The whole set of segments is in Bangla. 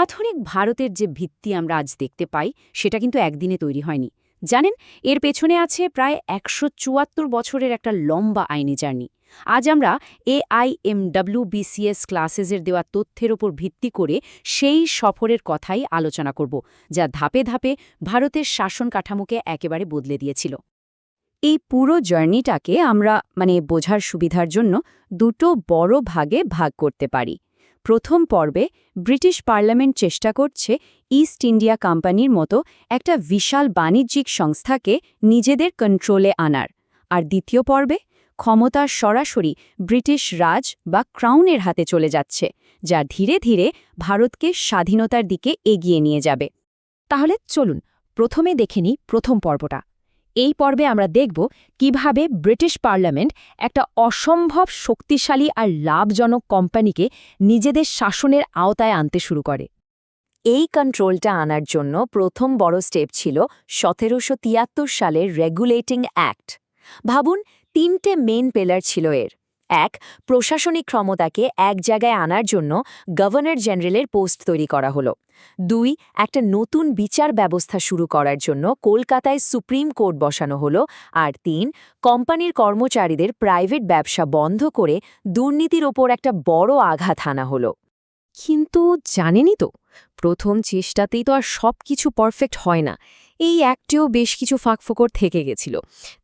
আধুনিক ভারতের যে ভিত্তি আমরা আজ দেখতে পাই সেটা কিন্তু একদিনে তৈরি হয়নি। জানেন, এর পেছনে আছে প্রায় ১৭৪ বছরের একটা লম্বা আইনি জার্নি। আজ আমরা AIMWBCS ক্লাসেসের দেওয়া তথ্যের ওপর ভিত্তি করে সেই সফরের কথাই আলোচনা করব, যা ধাপে ধাপে ভারতের শাসন কাঠামোকে একেবারে বদলে দিয়েছিল। এই পুরো জার্নিটাকে আমরা বোঝার সুবিধার জন্য দুটো বড় ভাগে ভাগ করতে পারি। প্রথম পর্বে ব্রিটিশ পার্লামেন্ট চেষ্টা করছে ইস্ট ইন্ডিয়া কোম্পানির মতো একটা বিশাল বাণিজ্যিক সংস্থাকে নিজেদের কন্ট্রোলে আনার, আর দ্বিতীয় পর্বে ক্ষমতা সরাসরি ব্রিটিশ রাজ বা ক্রাউনের হাতে চলে যাচ্ছে, যা ধীরে ধীরে ভারতকে স্বাধীনতার দিকে এগিয়ে নিয়ে যাবে। তাহলে চলুন প্রথমে দেখে নিই প্রথম পর্বটা। এই পর্বে আমরা দেখব কিভাবে ব্রিটিশ পার্লামেন্ট একটা অসম্ভব শক্তিশালী আর লাভজনক কোম্পানিকে নিজেদের শাসনের আওতায় আনতে শুরু করে। এই কন্ট্রোলটা আনার জন্য প্রথম বড় স্টেপ ছিল ১৭৭৩ সালের রেগুলেটিং অ্যাক্ট। ভাবুন, তিনটে মেন পিলার ছিল এর। এক, প্রশাসনিক ক্ষমতাকে এক জায়গায় আনার জন্য গভর্নর জেনারেলের পোস্ট তৈরি করা হলো। দুই, একটা নতুন বিচার ব্যবস্থা শুরু করার জন্য কলকাতায় সুপ্রিম কোর্ট বসানো হলো। আর তিন, কোম্পানির কর্মচারীদের প্রাইভেট ব্যবসা বন্ধ করে দুর্নীতির ওপর একটা বড় আঘাত হানা হলো। কিন্তু জানেনই তো, প্রথম চেষ্টাতেই তো আর সব কিছু পারফেক্ট হয় না। এই অ্যাক্টেও বেশ কিছু ফাঁকফোকর থেকে গেছিল,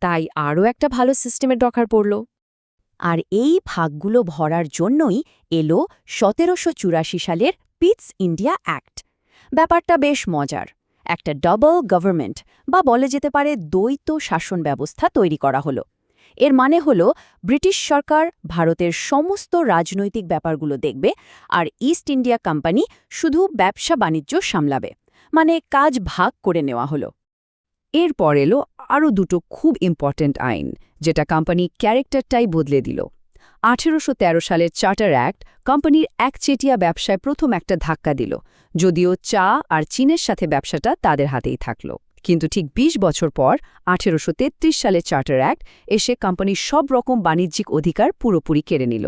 তাই আরও একটা ভালো সিস্টেমের দরকার পড়ল। আর এই ভাগগুলো ভরার জন্যই এলো ১৭৮৪ সালের পিটস ইন্ডিয়া অ্যাক্ট। ব্যাপারটা বেশ মজার। একটা ডাবল গভর্নমেন্ট বা বলে যেতে পারে দ্বৈত শাসন ব্যবস্থা তৈরি করা হলো। এর মানে হলো ব্রিটিশ সরকার ভারতের সমস্ত রাজনৈতিক ব্যাপারগুলো দেখবে, আর ইস্ট ইন্ডিয়া কোম্পানি শুধু ব্যবসা বাণিজ্য সামলাবে। মানে কাজ ভাগ করে নেওয়া হলো। এরপর এলো আরও দুটো খুব ইম্পর্ট্যান্ট আইন, যেটা কোম্পানির ক্যারেক্টারটাই বদলে দিল। ১৮১৩ সালের চার্টার অ্যাক্ট কোম্পানির একচেটিয়া ব্যবসায় প্রথম একটা ধাক্কা দিল, যদিও চা আর চীনের সাথে ব্যবসাটা তাদের হাতেই থাকল। কিন্তু ঠিক ২০ বছর পর ১৮৩৩ সালের চার্টার অ্যাক্ট এসে কোম্পানির সব রকম বাণিজ্যিক অধিকার পুরোপুরি কেড়ে নিল।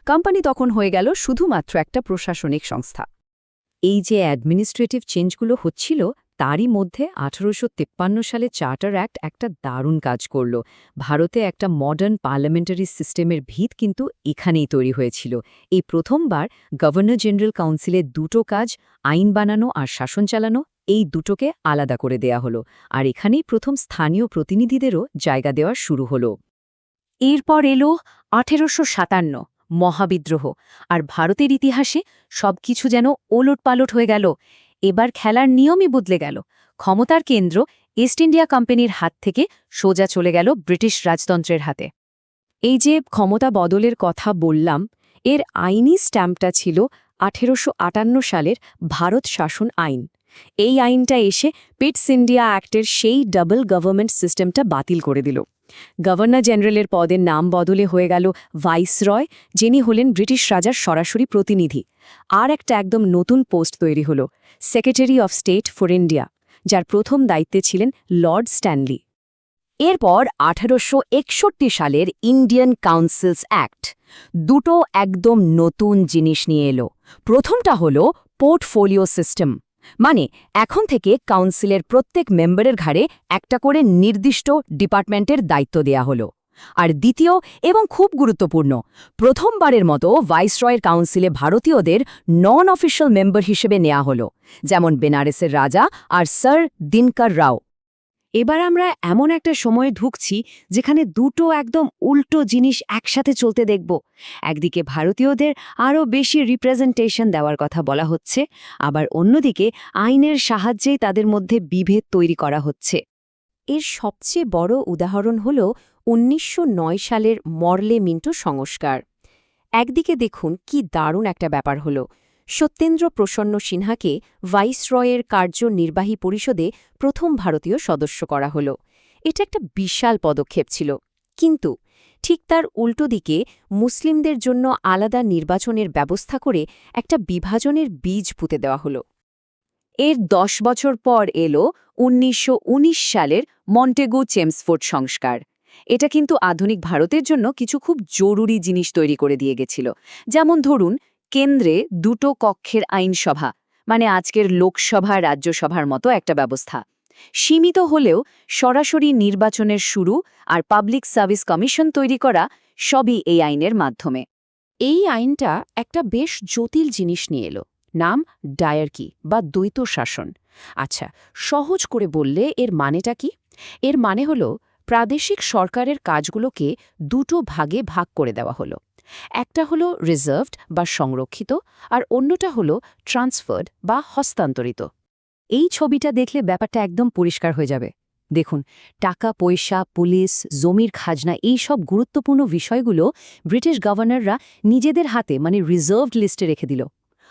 কোম্পানি তখন হয়ে গেল শুধুমাত্র একটা প্রশাসনিক সংস্থা। এই যে অ্যাডমিনিস্ট্রেটিভ চেঞ্জগুলো হচ্ছিল, তারই মধ্যে ১৮৫৩ সালে চার্টার অ্যাক্ট একটা দারুণ কাজ করল। ভারতে একটা মডার্ন পার্লামেন্টারি সিস্টেমের ভিত কিন্তু এখানেই তৈরি হয়েছিল। এই প্রথমবার গভর্নর জেনারেল কাউন্সিলের দুটো কাজ, আইন বানানো আর শাসন চালানো, এই দুটোকে আলাদা করে দেয়া হলো। আর এখানেই প্রথম স্থানীয় প্রতিনিধিদেরও জায়গা দেওয়া শুরু হলো। এরপর এলো ১৮৫৭ মহাবিদ্রোহ, আর ভারতের ইতিহাসে সবকিছু যেন ওলটপালট হয়ে গেল। এবার খেলার নিয়মই বদলে গেল। ক্ষমতার কেন্দ্র ইস্ট ইন্ডিয়া কোম্পানির হাত থেকে সোজা চলে গেল ব্রিটিশ রাজতন্ত্রের হাতে। এই যে ক্ষমতা বদলের কথা বললাম, এর আইনি স্ট্যাম্পটা ছিল ১৮৫৮ সালের ভারত শাসন আইন। এই আইনটা এসে পিটস ইন্ডিয়া অ্যাক্টের সেই ডাবল গভর্নমেন্ট সিস্টেমটা বাতিল করে দিল। গভর্নর জেনারেলের পদের নাম বদলে হয়ে গেল ভাইসরয়, যিনি হলেন ব্রিটিশ রাজার সরাসরি প্রতিনিধি। আর একটা একদম নতুন পোস্ট তৈরি হল, secretary of state for India, যার প্রথম দায়িত্বে ছিলেন লর্ড স্ট্যানলি। এরপর ১৮৬১ সালের ইন্ডিয়ান কাউন্সিলস অ্যাক্ট দুটো একদম নতুন জিনিস নিয়ে এলো। প্রথমটা হলো পোর্টফোলিও সিস্টেম, মানে এখন থেকে কাউন্সিলের প্রত্যেক মেম্বারের ঘাড়ে একটা করে নির্দিষ্ট ডিপার্টমেন্টের দায়িত্ব দেয়া হলো। আর দ্বিতীয় এবং খুব গুরুত্বপূর্ণ, প্রথমবারের মতো ভাইসরয়ের কাউন্সিলে ভারতীয়দের নন অফিশিয়াল মেম্বার হিসেবে নেওয়া হলো, যেমন বেনারসের রাজা আর স্যার দিনকর রাও। এবার আমরা এমন একটা সময়ে ঢুকছি যেখানে দুটো একদম উল্টো জিনিস একসাথে চলতে দেখব। একদিকে ভারতীয়দের আরও বেশি রিপ্রেজেন্টেশন দেওয়ার কথা বলা হচ্ছে, আবার অন্যদিকে আইনের সাহায্যেই তাদের মধ্যে বিভেদ তৈরি করা হচ্ছে। এর সবচেয়ে বড় উদাহরণ হল ১৯০৯ সালের মরলে মিন্টো সংস্কার। একদিকে দেখুন কি দারুণ একটা ব্যাপার হল, সত্যেন্দ্র প্রসন্ন সিনহাকে ভাইসরয়ের কার্যনির্বাহী পরিষদে প্রথম ভারতীয় সদস্য করা হল। এটা একটা বিশাল পদক্ষেপ ছিল, কিন্তু ঠিক তার উল্টো দিকে মুসলিমদের জন্য আলাদা নির্বাচনের ব্যবস্থা করে একটা বিভাজনের বীজ পুঁতে দেওয়া হল। এর ১০ বছর পর এলো ১৯১৯ সালের মন্টেগু চেমসফোর্ড সংস্কার। এটা কিন্তু আধুনিক ভারতের জন্য কিছু খুব জরুরি জিনিস তৈরি করে দিয়ে গেছিল। যেমন ধরুন, কেন্দ্রে দুটো কক্ষের আইনসভা, মানে আজকের লোকসভা রাজ্যসভার মতো একটা ব্যবস্থা। সীমিত হলেও সরাসরি নির্বাচনের শুরু আর পাবলিক সার্ভিস কমিশন তৈরি করা সবই এই আইনের মাধ্যমে। এই আইনটা একটা বেশ জটিল জিনিস নিয়ে এলো, নাম ডায়ার্কি বা দ্বৈত শাসন। আচ্ছা, সহজ করে বললে এর মানেটা কি? এর মানে হলো প্রাদেশিক সরকারের কাজগুলোকে দুটো ভাগে ভাগ করে দেওয়া হলো। একটা হলো রিজার্ভড বা সংরক্ষিত, আর অন্যটা হলো ট্রান্সফার্ড বা হস্তান্তরিত। এই ছবিটা দেখলে ব্যাপারটা একদম পরিষ্কার হয়ে যাবে। দেখুন, টাকা পয়সা, পুলিশ, জমির খাজনা, এই সব গুরুত্বপূর্ণ বিষয়গুলো ব্রিটিশ গভর্নররা নিজেদের হাতে মানে রিজার্ভড লিস্টে রেখে দিল।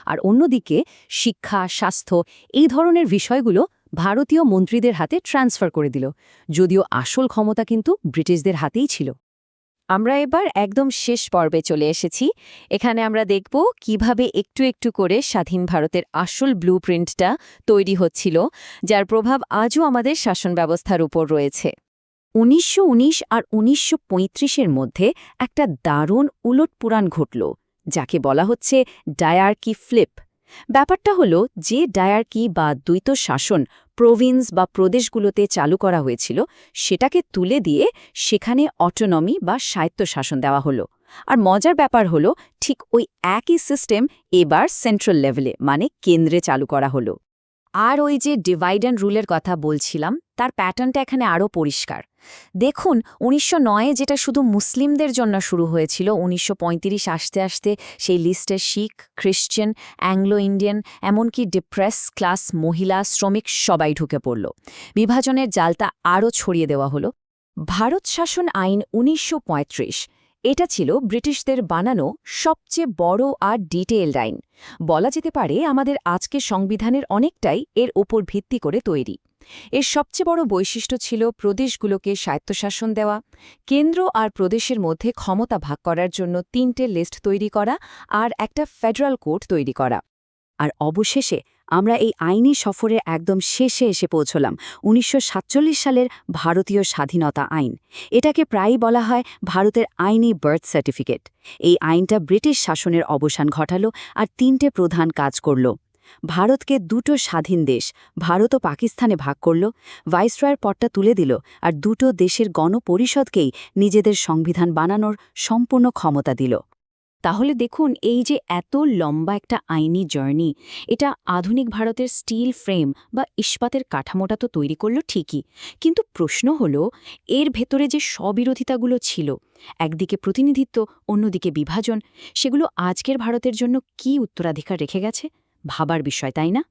আর অন্যদিকে শিক্ষা, স্বাস্থ্য, এই ধরনের বিষয়গুলো ভারতীয় মন্ত্রীদের হাতে ট্রান্সফার করে দিল, যদিও আসল ক্ষমতা কিন্তু ব্রিটিশদের হাতেই ছিল। আমরা এবার একদম শেষ পর্বে চলে এসেছি। এখানে আমরা দেখব কিভাবে একটু একটু করে স্বাধীন ভারতের আসল ব্লুপ্রিন্টটা তৈরি হচ্ছিল, যার প্রভাব আজও আমাদের শাসন ব্যবস্থার উপর রয়েছে। 1919 আর 1935-এর মধ্যে একটা দারুণ উলটপুরাণ ঘটল, যাকে বলা হচ্ছে ডায়ার্কি ফ্লিপ। ব্যাপারটা হলো, যে ডায়ার্কি বা দ্বৈত শাসন প্রভিন্স বা প্রদেশগুলোতে চালু করা হয়েছিল, সেটাকে তুলে দিয়ে সেখানে অটোনমি বা স্বায়ত্তশাসন দেওয়া হলো। আর মজার ব্যাপার হলো, ঠিক ওই একই সিস্টেম এবার সেন্ট্রাল লেভেলে মানে কেন্দ্রে চালু করা হলো। আর ওই যে ডিভাইড অ্যান্ড রুলের কথা বলছিলাম, তার প্যাটার্নটা এখানে আরও পরিষ্কার। দেখুন, 1909-এ যেটা শুধু মুসলিমদের জন্য শুরু হয়েছিল, 1935 আসতে আসতে সেই লিস্টে শিখ, খ্রিশ্চান, অ্যাংলো ইন্ডিয়ান, এমনকি ডিপ্রেস ক্লাস, মহিলা, শ্রমিক সবাই ঢুকে পড়ল। বিভাজনের জালটা আরও ছড়িয়ে দেওয়া হলো। ভারত শাসন আইন 1935, এটা ছিল ব্রিটিশদের বানানো সবচেয়ে বড় আর ডিটেইলড আইন। বলা যেতে পারে আমাদের আজকের সংবিধানের অনেকটাই এর ওপর ভিত্তি করে তৈরি। এর সবচেয়ে বড় বৈশিষ্ট্য ছিল প্রদেশগুলোকে স্বায়ত্তশাসন দেওয়া, কেন্দ্র আর প্রদেশের মধ্যে ক্ষমতা ভাগ করার জন্য 3টে লিস্ট তৈরি করা, আর একটা ফেডারাল কোর্ট তৈরি করা। আর অবশেষে আমরা এই আইনি সফরের একদম শেষে এসে পৌঁছলাম, 1947 সালের ভারতীয় স্বাধীনতা আইন। এটাকে প্রায়ই বলা হয় ভারতের আইনি বার্থ সার্টিফিকেট। এই আইনটা ব্রিটিশ শাসনের অবসান ঘটালো আর 3টে প্রধান কাজ করল। ভারতকে দুটো স্বাধীন দেশ, ভারত ও পাকিস্তানে ভাগ করল, ভাইসরয়ের পদটা তুলে দিল, আর দুটো দেশের গণপরিষদকেই নিজেদের সংবিধান বানানোর সম্পূর্ণ ক্ষমতা দিল। তাহলে দেখুন, এই যে এত লম্বা একটা আইনি জার্নি, এটা আধুনিক ভারতের স্টিল ফ্রেম বা ইস্পাতের কাঠামোটা তো তৈরি করল ঠিকই, কিন্তু প্রশ্ন হলো, এর ভেতরে যে স্ববিরোধিতাগুলো ছিল, একদিকে প্রতিনিধিত্ব, অন্যদিকে বিভাজন, সেগুলো আজকের ভারতের জন্য কী উত্তরাধিকার রেখে গেছে? ভাবার বিষয়, তাই না?